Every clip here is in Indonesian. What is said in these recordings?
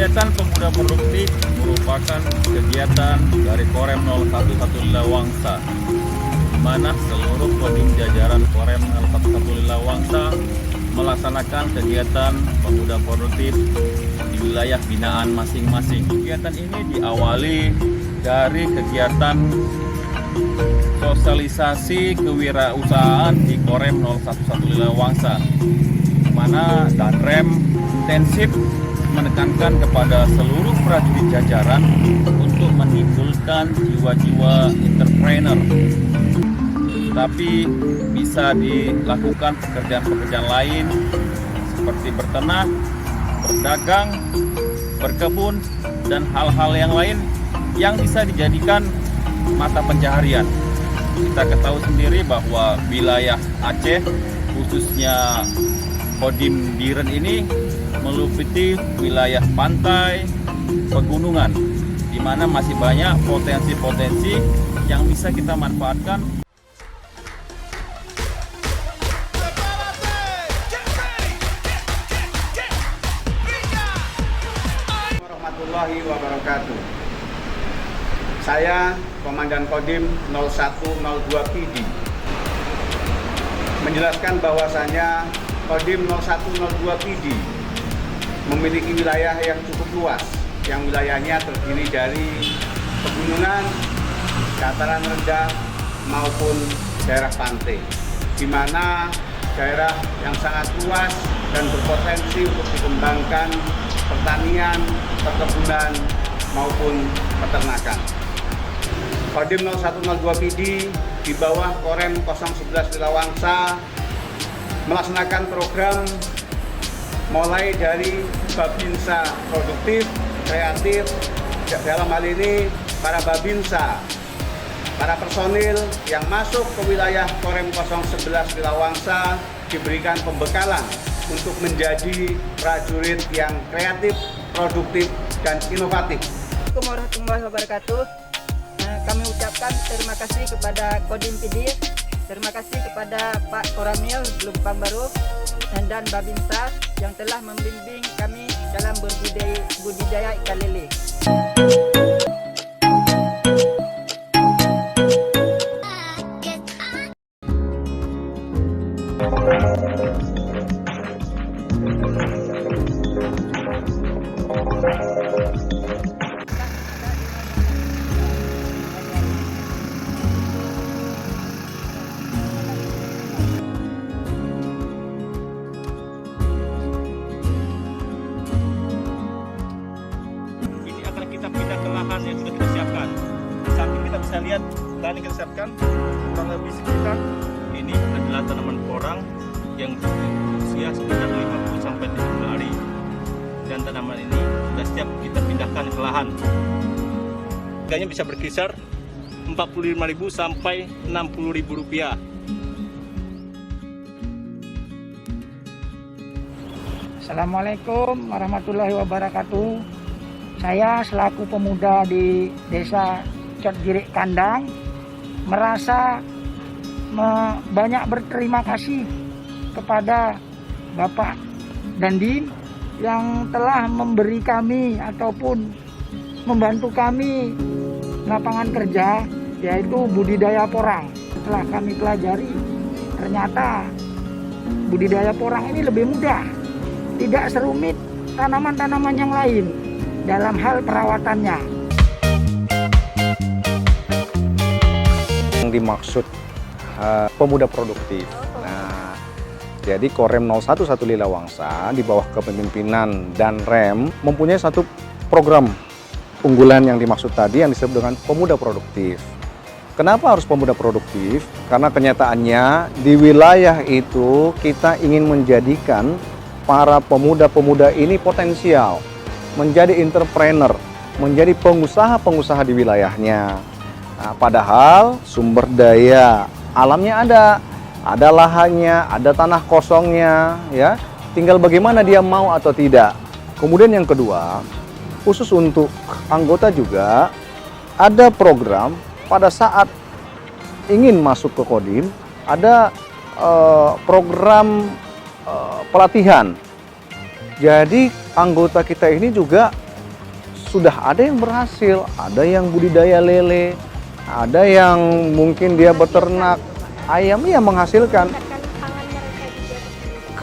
Kegiatan Pemuda Produktif merupakan kegiatan dari Korem 01 Lawangsa, di mana seluruh kodim jajaran Korem 01 Lawangsa melaksanakan kegiatan Pemuda Produktif di wilayah binaan masing-masing. Kegiatan ini diawali dari kegiatan sosialisasi kewirausahaan di Korem 01 Lawangsa, di mana Danrem intensif menekankan kepada seluruh prajurit jajaran untuk menimbulkan jiwa-jiwa entrepreneur. Tapi bisa dilakukan pekerjaan-pekerjaan lain seperti berternak, berdagang, berkebun, dan hal-hal yang lain yang bisa dijadikan mata pencaharian. Kita ketahui sendiri bahwa wilayah Aceh, khususnya Kodim Biren ini meliputi wilayah pantai, pegunungan, di mana masih banyak potensi-potensi yang bisa kita manfaatkan. Warahmatullahi wabarakatuh. Saya Komandan Kodim 0102 PD menjelaskan bahwasanya Kodim 0102 PD memiliki wilayah yang cukup luas, yang wilayahnya terdiri dari pegunungan, dataran rendah maupun daerah pantai, di mana daerah yang sangat luas dan berpotensi untuk dikembangkan pertanian, perkebunan maupun peternakan. Kodim 0102 PD di bawah Korem 011 Lawangsa melaksanakan program mulai dari Babinsa produktif, kreatif, dalam hal ini para Babinsa, para personil yang masuk ke wilayah Korem 011 Lawangsa diberikan pembekalan untuk menjadi prajurit yang kreatif, produktif, dan inovatif. Assalamualaikum warahmatullahi wabarakatuh. Kami ucapkan terima kasih kepada Kodim PD, terima kasih kepada Pak Koramil Lumpang Baru dan Babinsa yang telah membimbing kami dalam budidaya ikan lele. Kita pindah ke lahan yang sudah kita siapkan. Di samping kita bisa lihat lahan yang kita siapkan kurang lebih sekitar ini adalah tanaman porang yang usia sekitar 50 sampai 70 hari, dan tanaman ini sudah siap kita pindahkan ke lahan. Harganya bisa berkisar 45.000 sampai 60.000 rupiah. Assalamualaikum warahmatullahi wabarakatuh. Saya selaku pemuda di Desa Cotgirik Kandang merasa banyak berterima kasih kepada Bapak Dandim yang telah memberi kami ataupun membantu kami lapangan kerja, yaitu budidaya porang. Setelah kami pelajari, ternyata budidaya porang ini lebih mudah, tidak serumit tanaman-tanaman yang lain dalam hal perawatannya. Yang dimaksud pemuda produktif. Nah, jadi Korem 01 Lawangsa di bawah kepemimpinan Danrem mempunyai satu program unggulan yang dimaksud tadi yang disebut dengan pemuda produktif. Kenapa harus pemuda produktif? Karena kenyataannya di wilayah itu kita ingin menjadikan para pemuda-pemuda ini potensial menjadi entrepreneur, menjadi pengusaha-pengusaha di wilayahnya. Nah, padahal sumber daya alamnya ada lahannya, ada tanah kosongnya, ya. Tinggal bagaimana dia mau atau tidak. Kemudian yang kedua, khusus untuk anggota juga ada program pada saat ingin masuk ke Kodim, ada program pelatihan. Jadi anggota kita ini juga sudah ada yang berhasil, ada yang budidaya lele, ada yang mungkin dia beternak ayam, ya menghasilkan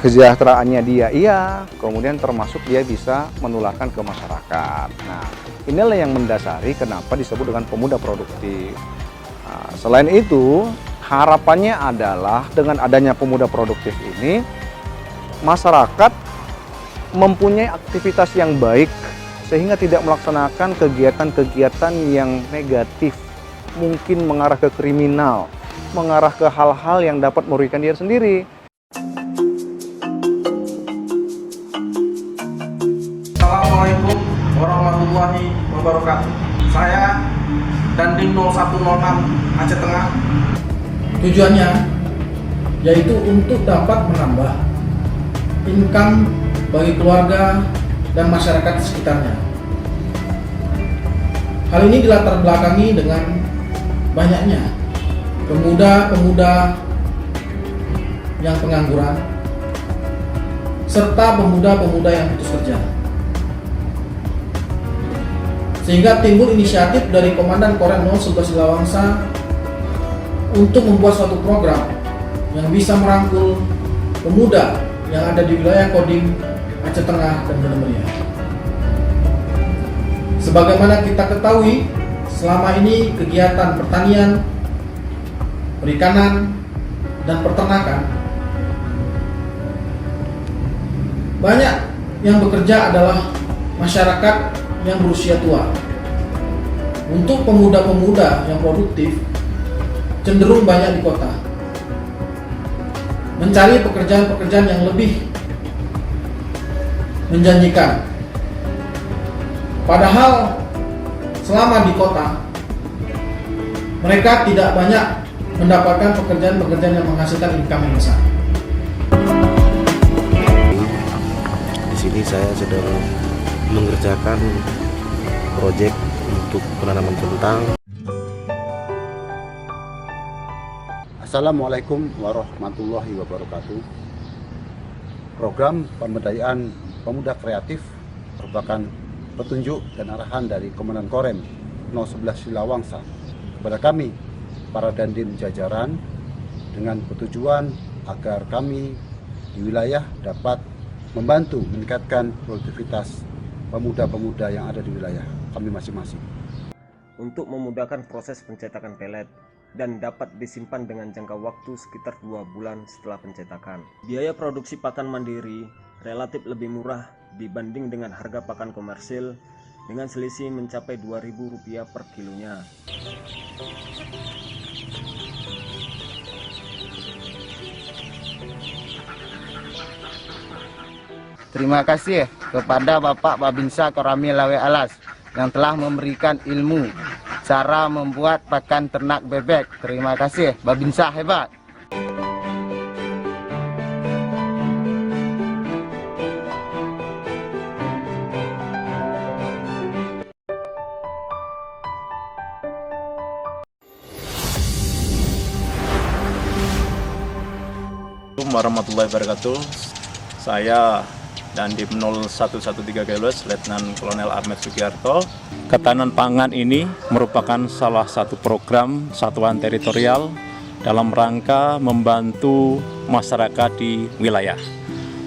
kesejahteraannya dia, iya, kemudian termasuk dia bisa menularkan ke masyarakat. Nah, inilah yang mendasari kenapa disebut dengan pemuda produktif. Nah, selain itu, harapannya adalah dengan adanya pemuda produktif ini, masyarakat mempunyai aktivitas yang baik sehingga tidak melaksanakan kegiatan-kegiatan yang negatif, mungkin mengarah ke kriminal, mengarah ke hal-hal yang dapat merugikan diri sendiri. Assalamualaikum warahmatullahi wabarakatuh. Saya Dandim 0106 Aceh Tengah. Tujuannya yaitu untuk dapat menambah income bagi keluarga dan masyarakat sekitarnya. Hal ini dilatar belakangi dengan banyaknya pemuda-pemuda yang pengangguran serta pemuda-pemuda yang putus kerja. Sehingga timbul inisiatif dari Komandan Korem 011 Lawangsa untuk membuat suatu program yang bisa merangkul pemuda yang ada di wilayah Kodim Aceh Tengah dan Banda Meriah. Sebagaimana kita ketahui, selama ini kegiatan pertanian, perikanan, dan peternakan banyak yang bekerja adalah masyarakat yang berusia tua. Untuk pemuda-pemuda yang produktif cenderung banyak di kota, mencari pekerjaan-pekerjaan yang lebih menjanjikan. Padahal selama di kota mereka tidak banyak mendapatkan pekerjaan-pekerjaan yang menghasilkan income yang besar. Di sini saya sedang mengerjakan proyek untuk penanaman kentang. Assalamualaikum warahmatullahi wabarakatuh. Program pemberdayaan pemuda kreatif merupakan petunjuk dan arahan dari Komandan Korem 011 Lawangsa kepada kami, para dandim jajaran, dengan tujuan agar kami di wilayah dapat membantu meningkatkan produktivitas pemuda-pemuda yang ada di wilayah kami masing-masing. Untuk memudahkan proses pencetakan pelet dan dapat disimpan dengan jangka waktu sekitar 2 bulan setelah pencetakan. Biaya produksi pakan mandiri relatif lebih murah dibanding dengan harga pakan komersil, dengan selisih mencapai Rp2.000 per kilonya. Terima kasih kepada Bapak Babinsa Korami Lawe Alas yang telah memberikan ilmu cara membuat pakan ternak bebek. Terima kasih, Babinsa hebat. Assalamualaikum warahmatullahi wabarakatuh. Saya Dandim 0113 Kelos, Letnan Kolonel Ahmed Sugiarto. Ketahanan pangan ini merupakan salah satu program satuan teritorial dalam rangka membantu masyarakat di wilayah.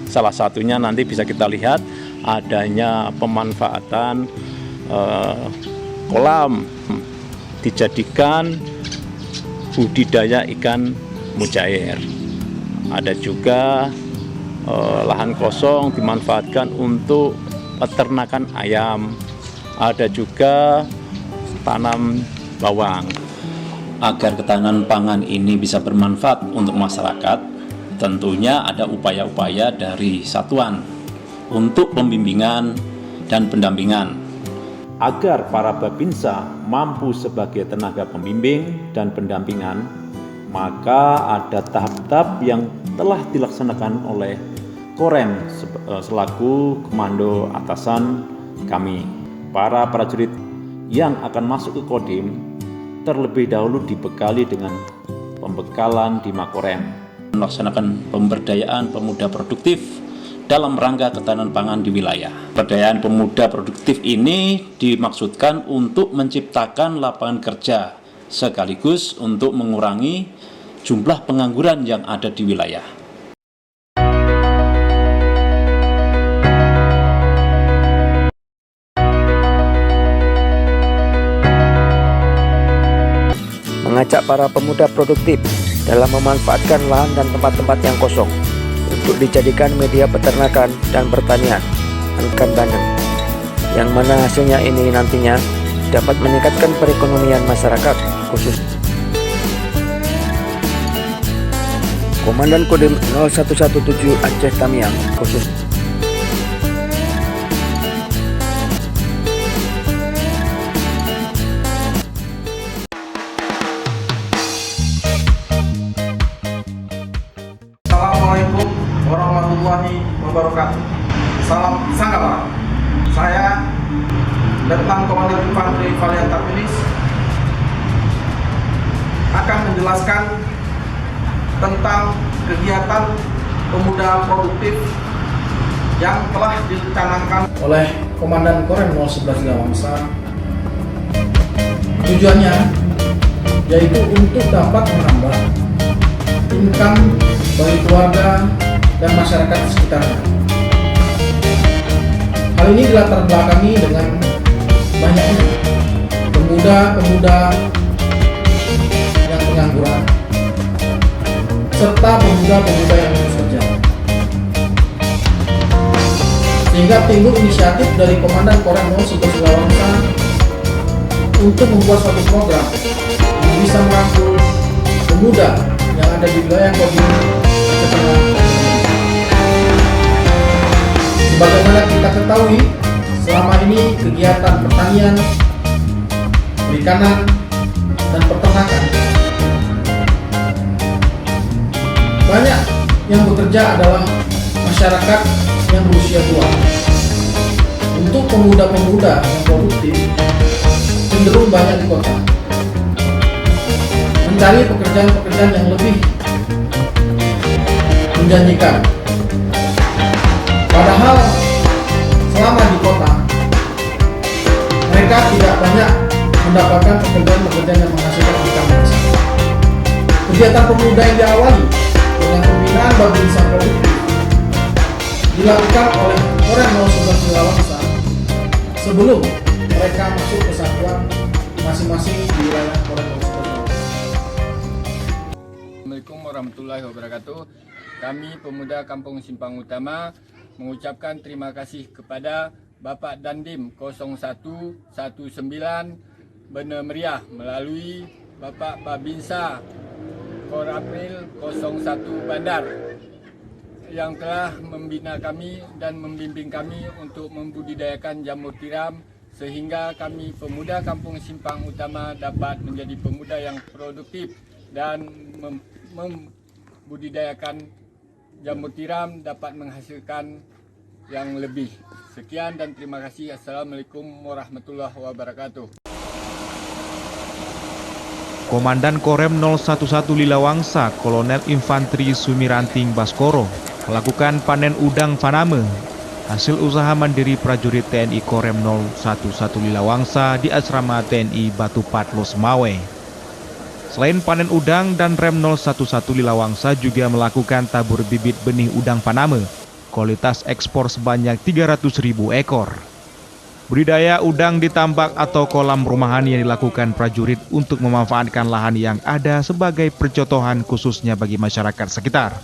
Salah satunya nanti bisa kita lihat adanya pemanfaatan kolam dijadikan budidaya ikan mujair. Ada juga lahan kosong dimanfaatkan untuk peternakan ayam. Ada juga tanam bawang. Agar ketahanan pangan ini bisa bermanfaat untuk masyarakat, tentunya ada upaya-upaya dari satuan untuk pembimbingan dan pendampingan. Agar para babinsa mampu sebagai tenaga pembimbing dan pendampingan, maka ada tahap-tahap yang telah dilaksanakan oleh Korem selaku komando atasan kami. Para prajurit yang akan masuk ke Kodim terlebih dahulu dibekali dengan pembekalan di Makorem, melaksanakan pemberdayaan pemuda produktif dalam rangka ketahanan pangan di wilayah. Pemberdayaan pemuda produktif ini dimaksudkan untuk menciptakan lapangan kerja sekaligus untuk mengurangi jumlah pengangguran yang ada di wilayah. Mengajak para pemuda produktif dalam memanfaatkan lahan dan tempat-tempat yang kosong untuk dijadikan media peternakan dan pertanian ikan bandeng, yang mana hasilnya ini nantinya dapat meningkatkan perekonomian masyarakat khusus. Komandan Kodim 0117 Aceh Tamiang khusus. Assalamualaikum warahmatullahi wabarakatuh. Salam Sanggapara. Saya Letnan Komandan Infanteri Valian Tapilis akan menjelaskan tentang kegiatan pemuda produktif yang telah dicanangkan oleh Komandan Korem 011 Lawangsa. Tujuannya yaitu untuk dapat menambah income bagi keluarga dan masyarakat sekitarnya. Hal ini dilatar belakangi dengan banyaknya pemuda-pemuda yang pengangguran serta pemuda-pemuda yang bekerja, sehingga timbul inisiatif dari Komandan Korem 011 Lawangsa untuk membuat suatu program yang bisa merangkul pemuda yang ada di wilayah Kodim Aceh Tengah. Sebagaimana kita ketahui, selama ini kegiatan pertanian, perikanan, dan peternakan banyak yang bekerja adalah masyarakat yang berusia tua. Untuk pemuda-pemuda yang produktif cenderung banyak di kota, mencari pekerjaan-pekerjaan yang lebih menjanjikan. Padahal selama di kota mereka tidak banyak mendapatkan pekerjaan-pekerjaan yang menghasilkan income besar. Kegiatan pemuda yang diawali dengan pembinaan babinsa produktif dilakukan oleh Korem 011 Lawangsa sebelum mereka masuk ke satuan masing-masing di wilayah Korem 011. Assalamualaikum warahmatullahi wabarakatuh. Kami pemuda Kampung Simpang Utama mengucapkan terima kasih kepada Bapak Dandim 0119 Bena Meriah melalui Bapak Babinsa Koramil 01 Bandar yang telah membina kami dan membimbing kami untuk membudidayakan jamur tiram, sehingga kami pemuda Kampung Simpang Utama dapat menjadi pemuda yang produktif dan membudidayakan jamur tiram dapat menghasilkan yang lebih. Sekian dan terima kasih. Assalamualaikum warahmatullahi wabarakatuh. Komandan Korem 011 Lilawangsa Kolonel Infanteri Sumiranting Baskoro melakukan panen udang faname, hasil usaha mandiri prajurit TNI Korem 011 Lilawangsa di asrama TNI Batu Patlo Semawe. Selain panen udang, dan Rem 011 Lilawangsa juga melakukan tabur bibit benih udang faname kualitas ekspor sebanyak 300.000 ekor. Budidaya udang di tambak atau kolam rumahan yang dilakukan prajurit untuk memanfaatkan lahan yang ada sebagai percontohan khususnya bagi masyarakat sekitar.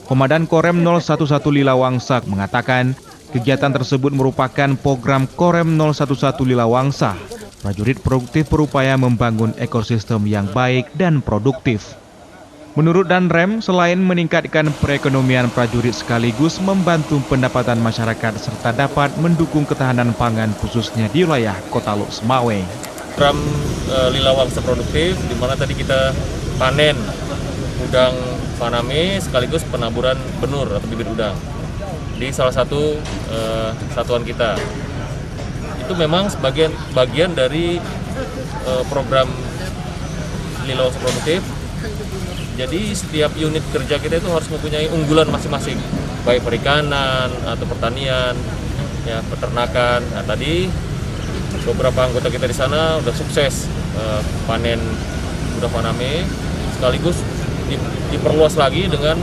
Komandan Korem 011 Lilawangsa mengatakan kegiatan tersebut merupakan program Korem 011 Lilawangsa. Prajurit produktif berupaya membangun ekosistem yang baik dan produktif. Menurut Danrem, selain meningkatkan perekonomian prajurit sekaligus membantu pendapatan masyarakat serta dapat mendukung ketahanan pangan khususnya di wilayah Kota Lok Semawe. Program Lilawangsa produktif di mana tadi kita panen udang faname sekaligus penaburan benur atau bibit udang di salah satu satuan kita. Itu memang bagian dari program Lilawangsa produktif Jadi setiap unit kerja kita itu harus mempunyai unggulan masing-masing, baik perikanan atau pertanian, ya peternakan. Nah, tadi beberapa anggota kita di sana udah sukses panen udang faname, sekaligus diperluas lagi dengan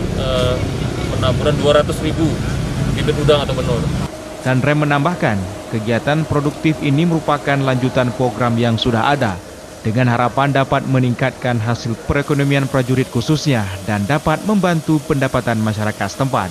penaburan 200.000 bibit udang atau benur. Dan Rem menambahkan, kegiatan produktif ini merupakan lanjutan program yang sudah ada, dengan harapan dapat meningkatkan hasil perekonomian prajurit khususnya dan dapat membantu pendapatan masyarakat setempat.